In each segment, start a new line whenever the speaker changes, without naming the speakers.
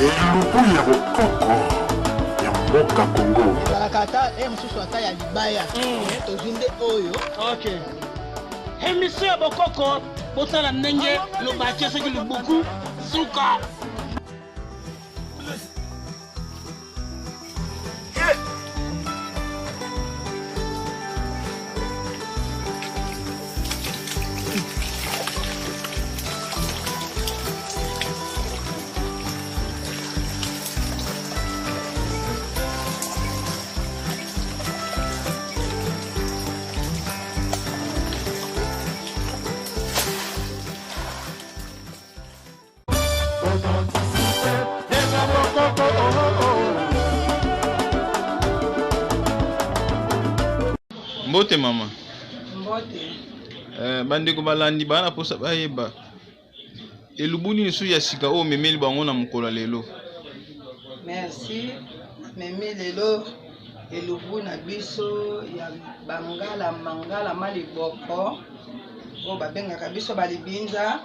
elubu ya bokoko ya mboka Congo.
Kata mususu ata ya libaya tozinde oyo.
Okay. Hemiso ya bokoko botala ndenge lobache soki lubuku suka.
Mbote mama.
Mbote.
Bandeko balandi bana posa bayeba. Elubuni nisu ya sika o memeli bango na mukolo lelo.
Merci. Meme lelo elubu na biso ya bangala mangala maliboko. O babengaka biso balibinza.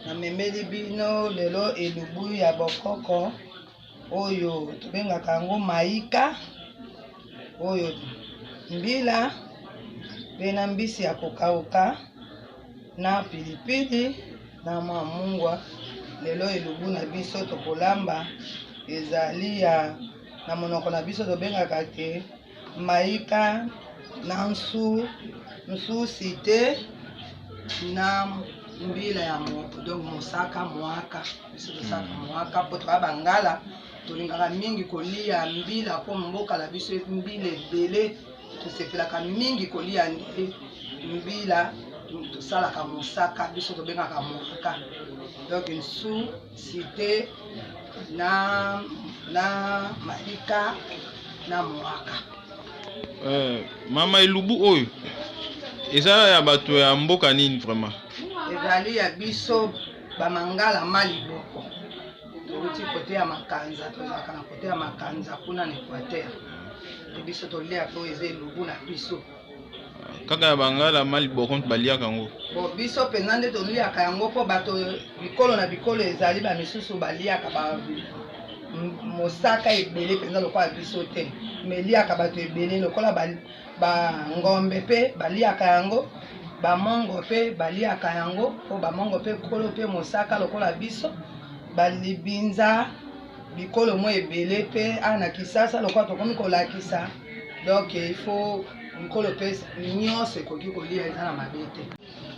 Na memeli bino lelo elubu ya bokoko. Oyo tobengaka ngo maika. Oyo mbila bena mbisi ya kokauka na pilipili na mamungwa. Lelo elubu na biso tokolamba ezali ya na monoko na biso tobengaka te maika na nsu site na mbila ya donc mosaka mwaka. Biso tosaka mwaka po toka bangala tolingaka mingi kolia mbila po mboka la biso mbila ebele tosepelaka mingi kolia mbila tosalaka mosaka biso tobengaka mwaka. Donc nsu site na maika na mwaka.
Mama elubu oyo ezala ya bato ya mboka nini vraiment?
Ezali ya biso bamangala maliboko. Toluti kote ya makanza, tozalaka na kote ya makanza kuna na Equateur. Biso tolia ko eze elubu na biso.
Kaka ya bangala maliboko baliaka ngo.
Bo biso penza nde toliaka yango po bato bikolo na bikolo ezali ba misusu baliaka ba mosaka ebele penza lokola biso te. Meliaka bato ebele lokola ba ngombe pe baliaka yango. Ba mongo pe baliaka yango po ba mongo pe kolo pe mosaka lokola biso. Balibinza bikolo mo ebele pe ana kisasa lokola tokomi kolakisa. Donc il faut bikolo pe nyonso ekoki kolia eza na mabete.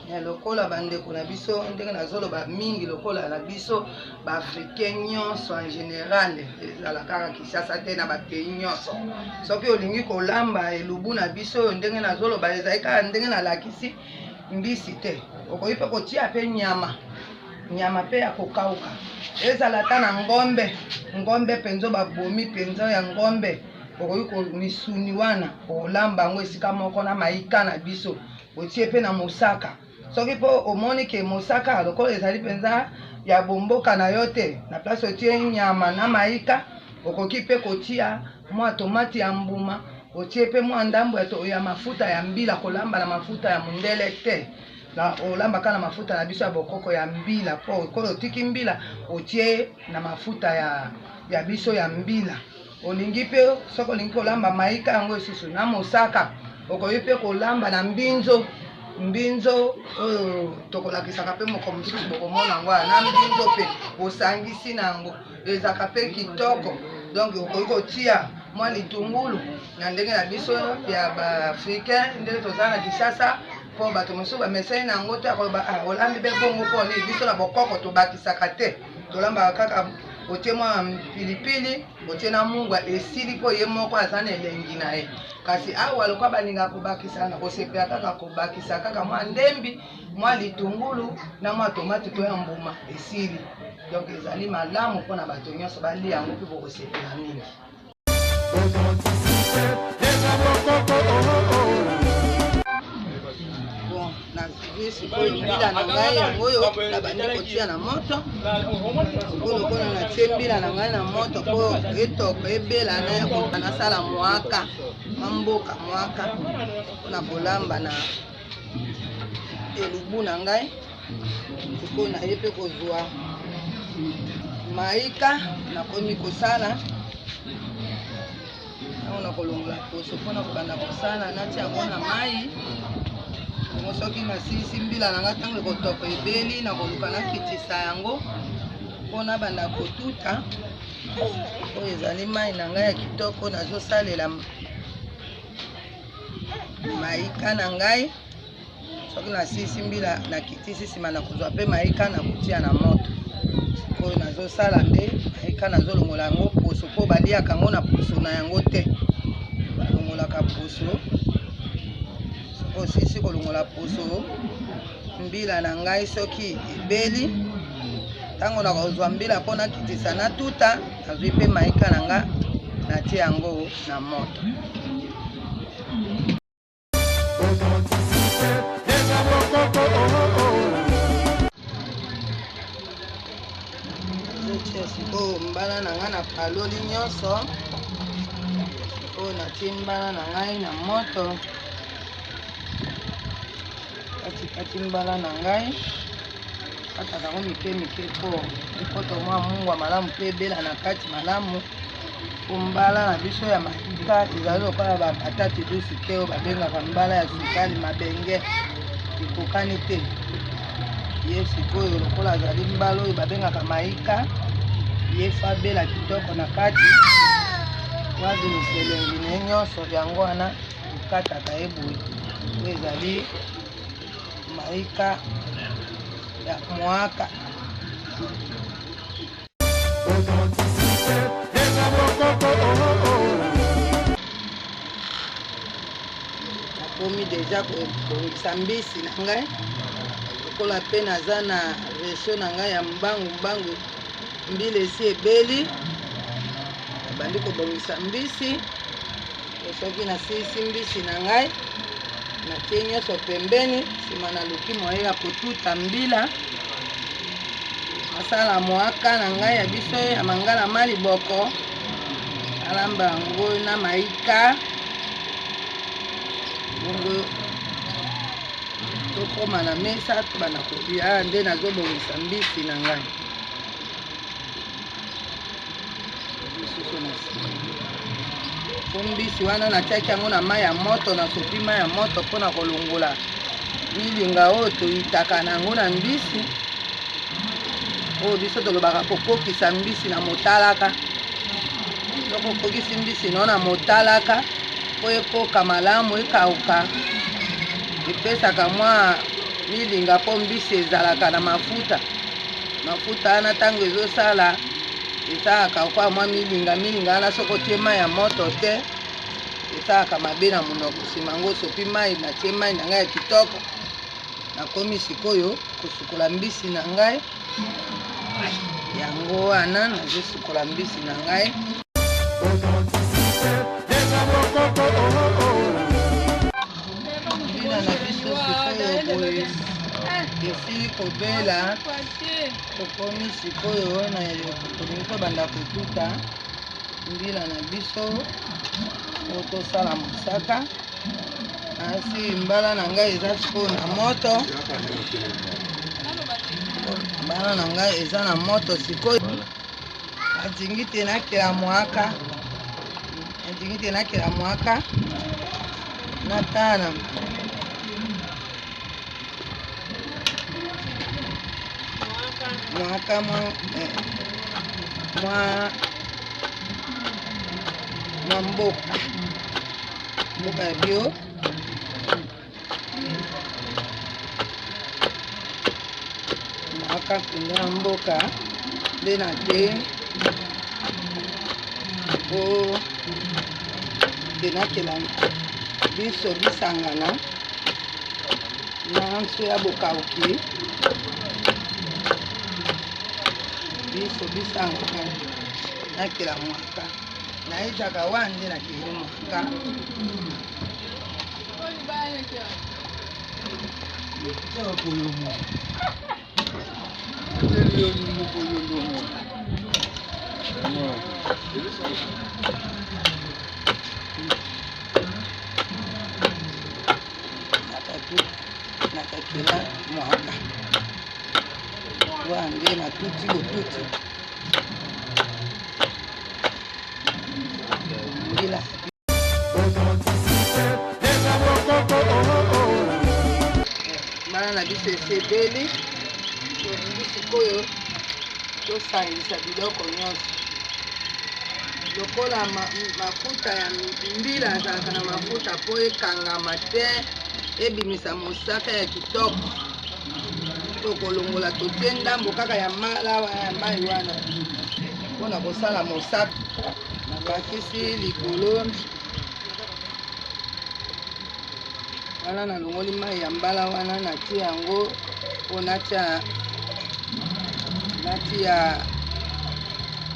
Ya lokola bandeko na biso ndenge nazoloba mingi lokola na biso ba africain nyonso en général ezala kaka kisasa te na ba pays nyonso. Soki olingi kolamba elubu na biso ndenge nazoloba ezali kaka ndenge nalakisi mbisi te. Okoki pe kotia pe nyama pe ya kokauka. Ezala ta na ngombe penzo babomi penzo ya ngombe. Okoki ko misuni wana olamba ngo esika moko na maika na biso. Otie pe na mosaka. Soki po omoni ke mosaka lokola ezali penza ya bomboka na yote na place otie nyama na maika. Okoki pe kotia mwa tomati ya mbuma. Otie pe mwa ndambo ya mafuta ya mbila kolamba na mafuta ya mundele te. La olamba kana mafuta na biso ya bokoko ya mbila po kolo tiki mbila otie na mafuta ya biso ya mbila. Olingi pe soko lingi kolamba maika yango esusu na mosaka. Okoyi pe kolamba na mbinzo tokolakisaka pe moko mosusu bokomona ngo na mbinzo pe osangisi nango ezaka pe kitoko. Donc okoyi kotia mwa litungulu na ndenge na biso ya ba africain ndenge tozala na Kinshasa po bato mosusu bamesai nango te akoloba olambi be bongo pone biso na bokoko tobakisaka te. Tolamba kaka otie mwa pilipili otie na mungwa esili po ye moko aza na elengi na ye. Kasi awa lokola balinga kobakisa na kosepela kaka kobakisa kaka mwa ndembi mwa litungulu na mwa tomate to ya mbuma esili. Donc ezali malamu mpona bato nyonso balia yango mpe bokosepela mingi. Bon, sikoyo mbila na ngai yango oyo nabandi kotia na moto. Sikoyo lokola natie mbila na ngai na moto po etoko ebela na nasala mwaka mamboka mwaka mpona kolamba na elubu na ngai. Sikoyo naye mpe kozwa maika nakomi kosala na kolongola poso mpona kobanda kosala nati yango na mai yango soki nasisi mbila nanga ntango ekotoko ebeli na koluka nakitisa yango mpona banda kotuta oyo ezali mai na ngai ya kitoko nazosalela maika na ngai soki nasisi mbila nakitisi nsima na kozwa mpe maika na kotia na moto oyo nazosala nde maika nazolongola yango poso mpo baliaka yango na poso na yango te balongolaka poso soki osisi kolongola poso mbila na ngai soki ebeli ntango na kozwa mbila mpo nakitisa natuta nazwi mpe maika na nga natie yango na moto sikoyo mbala na ngai na paloli nyonso oyo natie mbala na ngai na moto katikati mbala na ngai katakango mike mike po poto mwa mungwa malamu mpe ebela na kati malamu po mbala na biso ya maika ezali lokola bapatate dusi te oyo babengaka mbala ya sukali mabenge ekokani te ye sikoyo lokola azali mbala oyo babengaka maika ye fabela kitoko na kati wazimiselendi ne nyonso yango wana ekataka ye boye oyo ezali maika ya mwaka nakomi deja kobongisa mbisi na ngai lokola mpe naza na version na ngai ya mbangu mbila esi ebeli bandi kobongisa mbisi soki nasisi mbisi na ngai natie nyonso pembeni nsima naluki moye ya kotuta mbila masala mwaka na ngai ya biso ya mangala maliboko alamba yango na maika bongo tokoma na mesa tobanda kolia nde nazobongisa mbisi na ngai po mbisi wana natiaki yango na mai ya moto nasopi mai ya moto mpona kolongola milinga oyo toyitaka nango na mbisi oyo biso tolobaka kokokisa mbisi na motalaka soko okokisi mbisi no na motalaka po ekoka malamu ekauka epesaka mwa milinga po mbisi ezalaka na mafuta wana ntango ezosala esalaka kwa mwa milinga wana soki otie mai ya moto te esalaka mabe na monoko nsima yango osopi mai natie mai na ngai ya kitoko nakomi sikoyo kosukola mbisi na ngai yango wana nazosukola mbisi na ngai mbila na biso sikoyo boye esili kobela tokomi sikoyo na tolingi tobanda kotuta mbila na biso oyo tosala mosaka asi mbala na ngai eza sikoyo na moto mbala na ngai eza na moto sikoyo natingi te nakela mwaka natala mwaka mwa mboka ya bio mwaka kuna mboka nde na te po tenakela biso bisangana na nso ya bokauki biso bisangana nakela mwaka naizaka wande nakeli mwaka nakakela mwaka wande natuti botuti esebeli tolingi sikoyo tosangisa biloko nyonso lokola mafuta ya mbila azalaka na mafuta mpo ekangama te ebimisa mosaka ya kitoko tokolongola totie ndambo kaka ya malawa ya mai wana mpona kosala mosaka nakatisi likolo wana nalongoli mai ya mbala wana natie yango mpo natia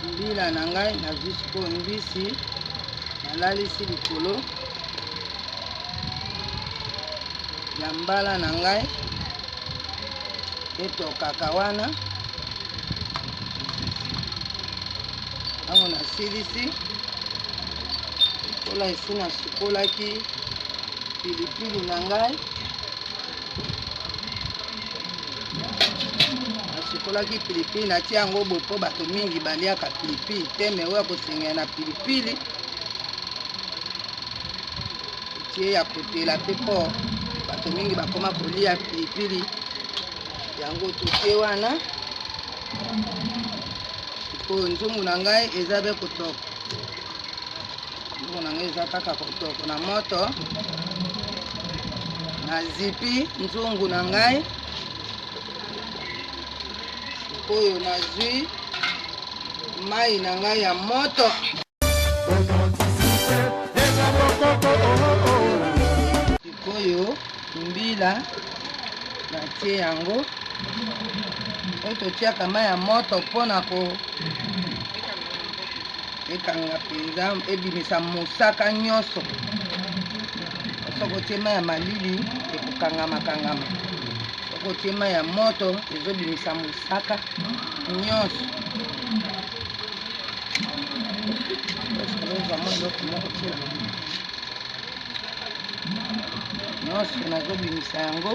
mbila na ngai nazwi sikoyo mbisi nalalisi likolo ya mbala na ngai etokaka wana ntango nasilisi kola esi nasukolaki pilipili na ngai nasukolaki pilipili natia yango boye mpo bato mingi baliaka pilipili te me oyo kosengela na pilipili tie ya kotela mpe mpo bato mingi bakoma kolia pilipili yango totie wana sikoyo nzungu na ngai eza be kotoko nzungu na ngai eza kaka kotoko na moto nazipi nzungu na ngai sikoyo nazwi mai na ngai ya moto sikoyo mbila natie yango oyo totiaka mai ya moto mpona ekanga mpenza ebimisa mosaka nyonso soki otie mai ya malili ekokangamakangama soki otie mai ya moto ezobimisa mosaka nyonso nyonso nazobimisa yango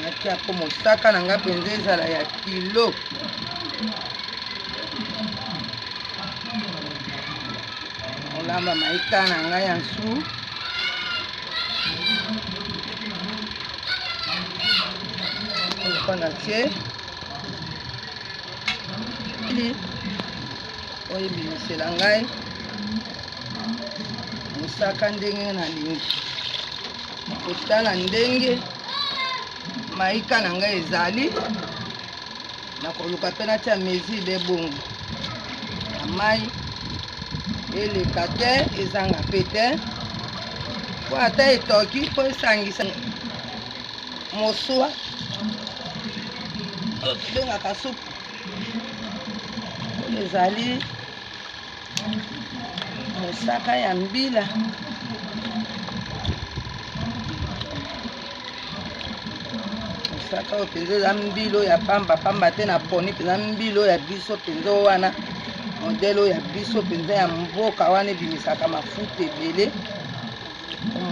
natia po mosaka na ngai mpenza ezala ya kilo olamba maika na ngai ya nsu oyo natie oyo ebimisela ngai mosaka ndenge nalingi kotala ndenge maika na ngai ezali nakoluka mpe natia mesile ebongo ya mai eleka te ezanga mpe te po ata etoki mpo esangisa moswa oyo tobengaka supu oyo ezali mosaka ya mbila mosaka oyo mpenza eza mbilo ya pamba te na poni mpenza mbilo ya biso mpenza wana modele oyo ya biso mpenza ya mboka wana ebimisaka mafuta ebele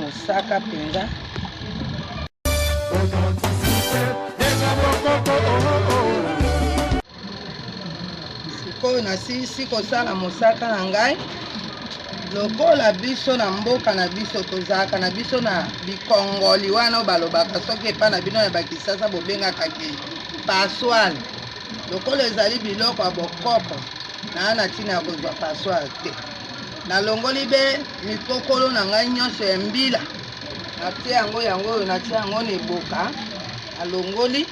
mosaka mpenza sikoyo nasilisi kosala mosaka na ngai lokola biso na mboka na biso tozalaka na biso na bikongoli wana oyo balobaka soki epa na bino ya bakisasa bobengaka ke passoire lokola ezali biloko ya bokopo naa na ntina ya kozwa passoire te nalongoli be mikokolo na ngai nyonso ya mbila natie yango oyo natie yango na eboka nalongoli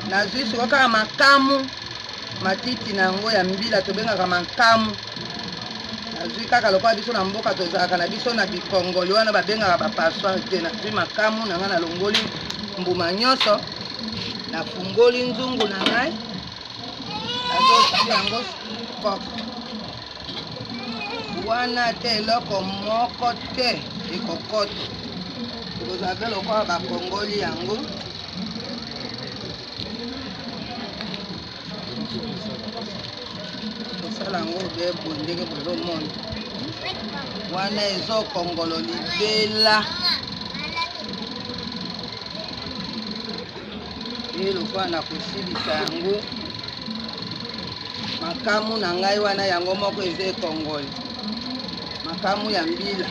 nazwi sikoyo kaka makamu matiti na yango ya mbila tobengaka makamu nazwi kaka lokola biso na mboka tozalaka na biso na bikongoli wana babengaka bapassoire te nazwi makamu na ngai nalongoli mbuma nyonso nafungoli nzungu na ngai nazotia yango koko wana te eloko moko te ekokoto ekozala mpe lokola bakongoli yango kosala yango bebo ndenge bozomona wana ezokongolo libela ye lokola na kosilisa yango makamu na ngai wana yango moko eza ekongoli makamu ya mbila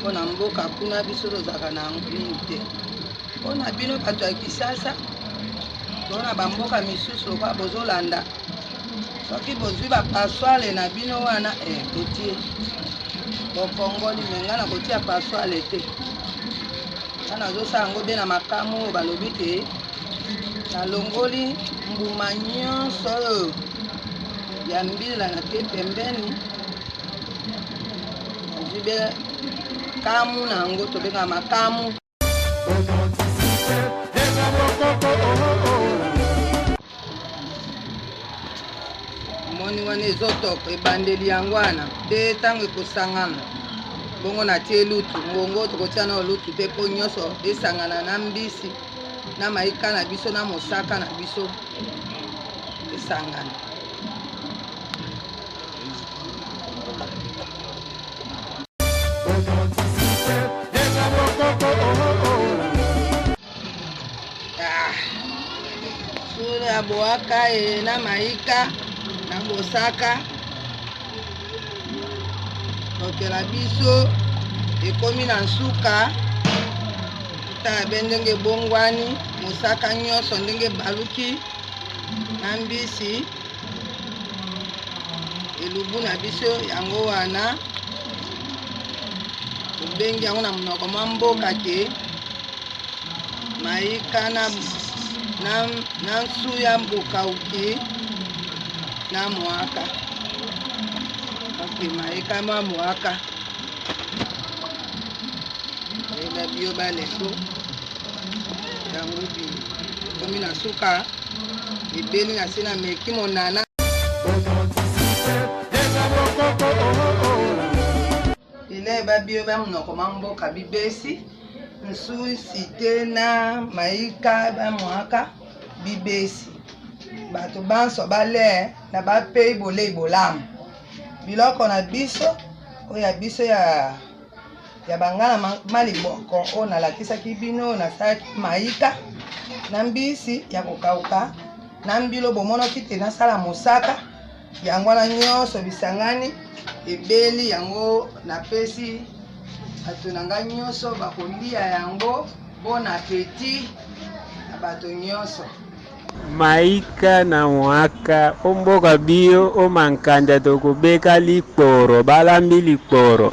mpona mboka kuna biso tozalaka na nini te mpona bino bato ya Kisasa tona bamboka misusu lokola bozolanda soki bozwi bapassoire na bino wana botie bokongoli menga na kotia passoire te nga nazosala yango be na makamu oyo balobi te nalongoli mbuma nyonso oyo ya mbila na te pembeni nazwi be kamu na yango tobengaka makamu moni wana ezotoko ebandeli yango wana te ntango ekosangana bongo natie lutu ngongo tokotia na lutu te mpo nyonso esangana na mbisi na maika na biso na mosaka na biso esangana sura ya boaka na maika na mosaka tokela biso ekomi na nsuka tala be ndenge bongwani mosaka nyonso ndenge baluki na mbisi elubu na biso yango wana tobengi yango na monoko mwa mboka ke maika na nsu ya mbokauki na mwaka maika mwa mwaka eba bio baleko yango komi na suka ebeli na se na meki monana ila eba bio ba monoko mwa mboka bibesi nsu site na maika ba mwaka bibesi bato banso bale na bapei bolei bolamu biloko na biso oyo ya biso ya bangana maliboko oyo nalakisaki bino nasalaki maika na mbisi ya kokauka na mbilo bomonaki te nasala mosaka yango wana nyonso bisangani ebeli yango napesi bato na ngai nyonso bakolia yango bon appétit na bato nyonso.
Maika na mwaka omboka bio o mankanda tokobeka likporo balambi likporo.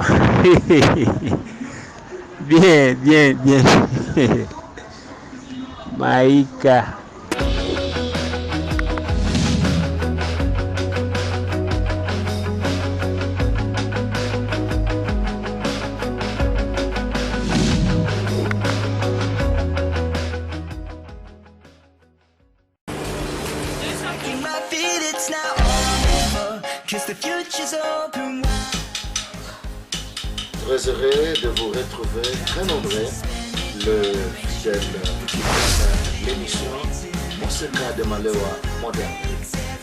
Bien, bien, bien. Maika.
Très heureux de vous retrouver très nombreux, le fidèle l'émission Moseka de Malewa moderne.